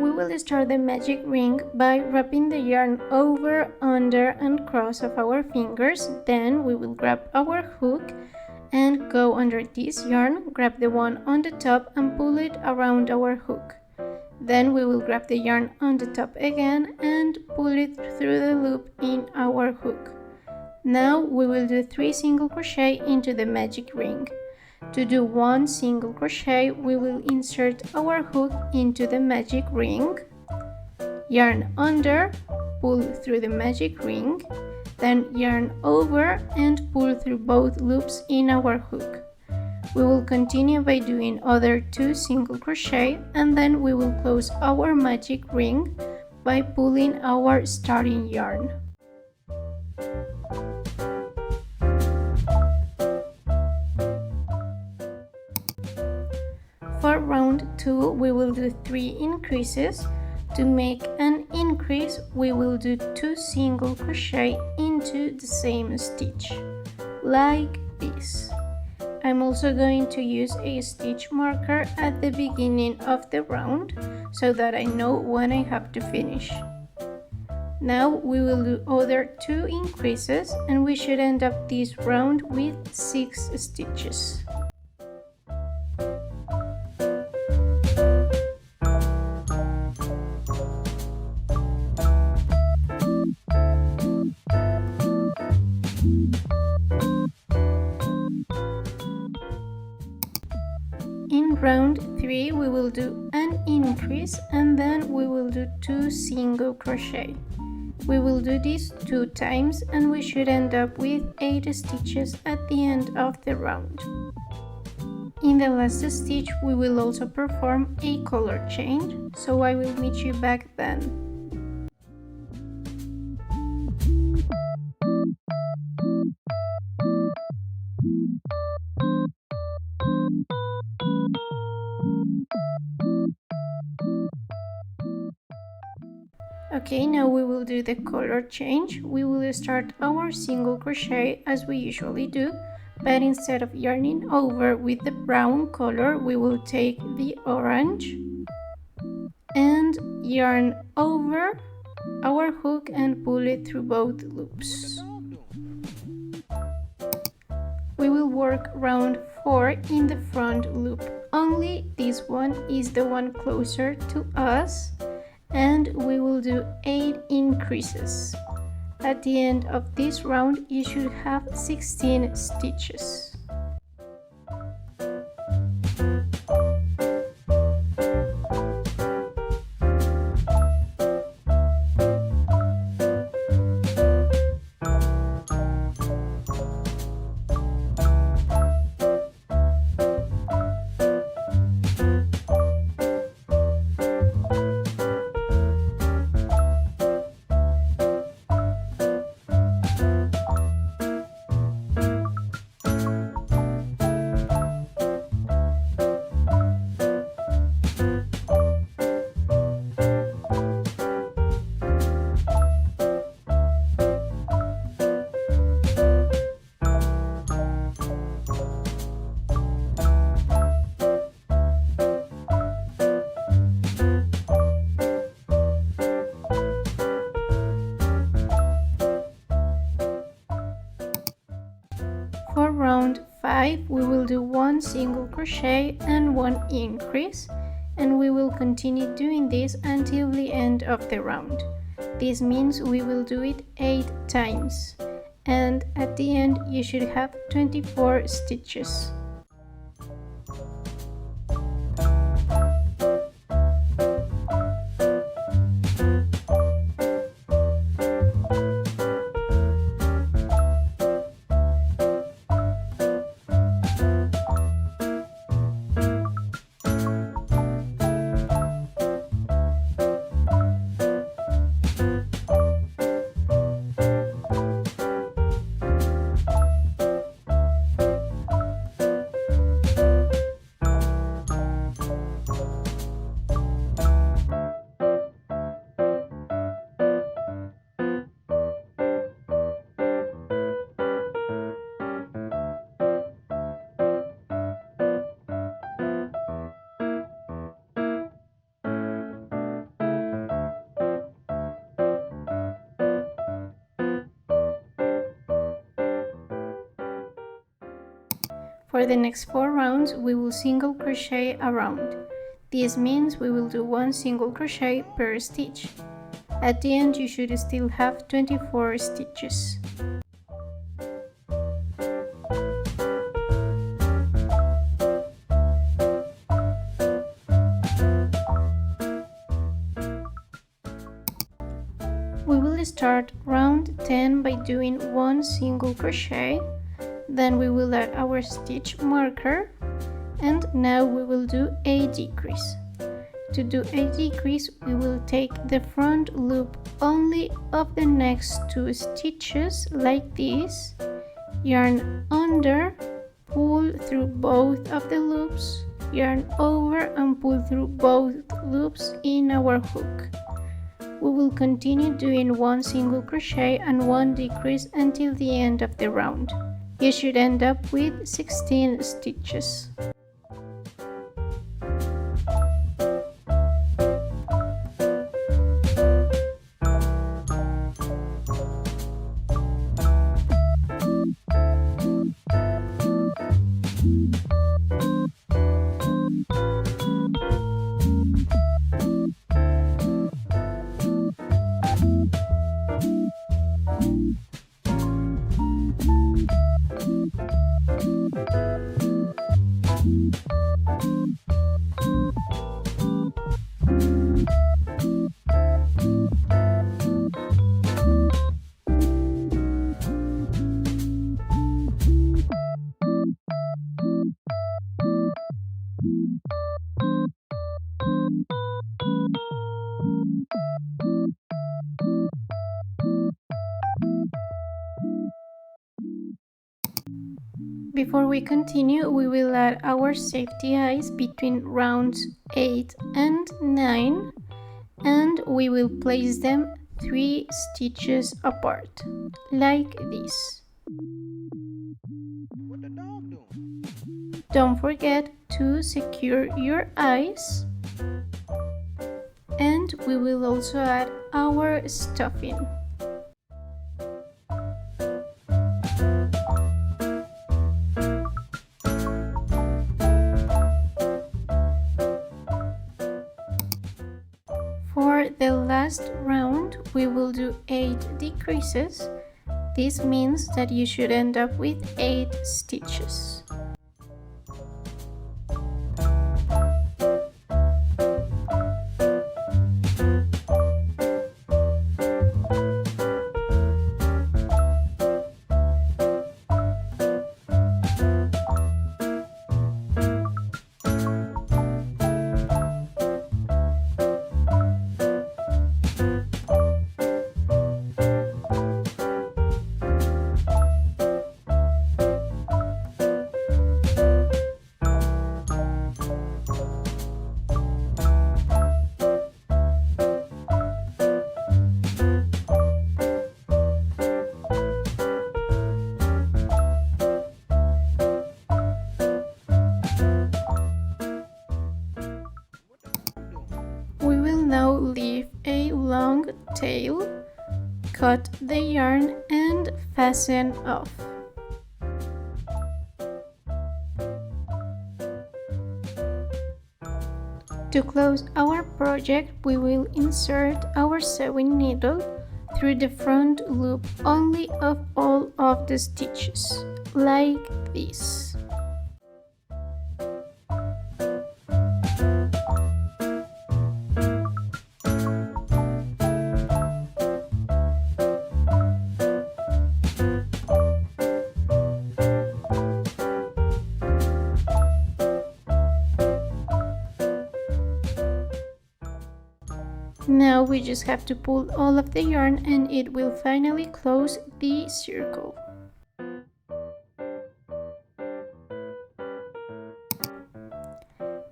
we will start the magic ring by wrapping the yarn over, under and cross of our fingers. Then we will grab our hook and go under this yarn, grab the one on the top and pull it around our hook. Then we will grab the yarn on the top again and pull it through the loop in our hook. Now we will do 3 single crochet into the magic ring. To do 1 single crochet, we will insert our hook into the magic ring, yarn under, pull through the magic ring, then yarn over and pull through both loops in our hook. We will continue by doing other 2 single crochet, and then we will close our magic ring by pulling our starting yarn. For round 2, we will do 3 increases. To make an increase, we will do 2 single crochet into the same stitch, like this. I'm also going to use a stitch marker at the beginning of the round, so that I know when I have to finish. Now we will do other 2 increases, and we should end up this round with 6 stitches. In round 3, we will do an increase and then we will do 2 single crochet. We will do this 2 times and we should end up with 8 stitches at the end of the round. In the last stitch, we will also perform a color change, so I will meet you back then. Okay, now we will do the color change. We will start our single crochet as we usually do, but instead of yarning over with the brown color, we will take the orange and yarn over our hook and pull it through both loops. We will work round 4 in the front loop. Only this one is the one closer to us, and we will do 8 increases. At the end of this round, you should have 16 stitches. For round 5, we will do 1 single crochet and 1 increase, and we will continue doing this until the end of the round. This means we will do it 8 times, and at the end you should have 24 stitches. For the next 4 rounds, we will single crochet around. This means we will do 1 single crochet per stitch. At the end, you should still have 24 stitches. We will start round 10 by doing 1 single crochet, then we will add our stitch marker, and now we will do a decrease. To do a decrease, we will take the front loop only of the next 2 stitches like this, yarn under, pull through both of the loops, yarn over and pull through both loops in our hook. We will continue doing 1 single crochet and 1 decrease until the end of the round. You should end up with 16 stitches. Before we continue, we will add our safety eyes between rounds 8 and 9, and we will place them 3 stitches apart, like this. What the dog doing? Don't forget to secure your eyes, and we will also add our stuffing. For the last round, we will do 8 decreases. This means that you should end up with 8 stitches. We will now leave a long tail, cut the yarn and fasten off. To close our project, we will insert our sewing needle through the front loop only of all of the stitches, like this. Now we just have to pull all of the yarn and it will finally close the circle.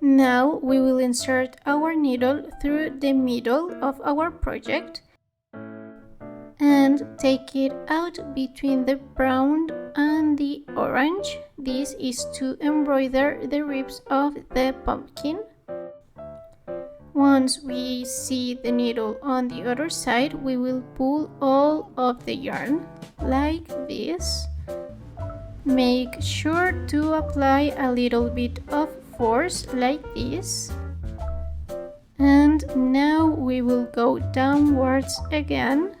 Now we will insert our needle through the middle of our project and take it out between the brown and the orange. This is to embroider the ribs of the pumpkin. Once we see the needle on the other side, we will pull all of the yarn like this Make sure to apply a little bit of force like this. And now we will go downwards again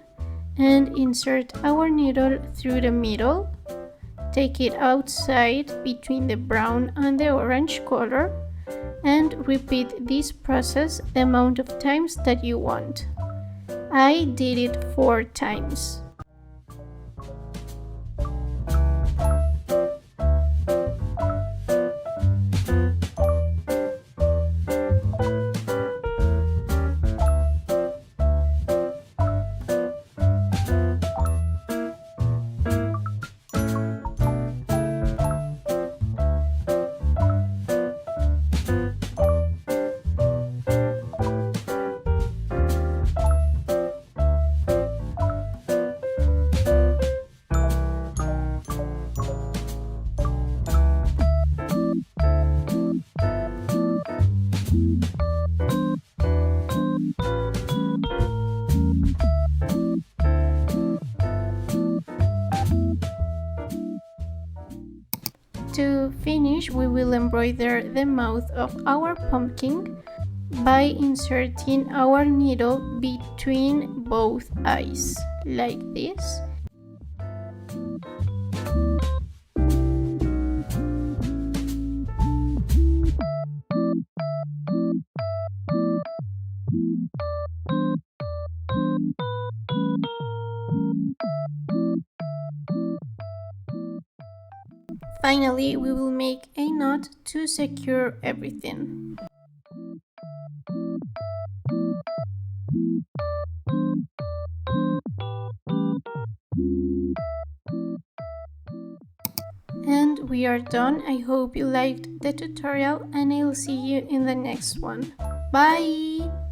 and insert our needle through the middle. Take it outside between the brown and the orange color and repeat this process the amount of times that you want. I did it 4 times. To finish, we will embroider the mouth of our pumpkin by inserting our needle between both eyes, like this. Finally, we will make a knot to secure everything. And we are done. I hope you liked the tutorial and I'll see you in the next one. Bye!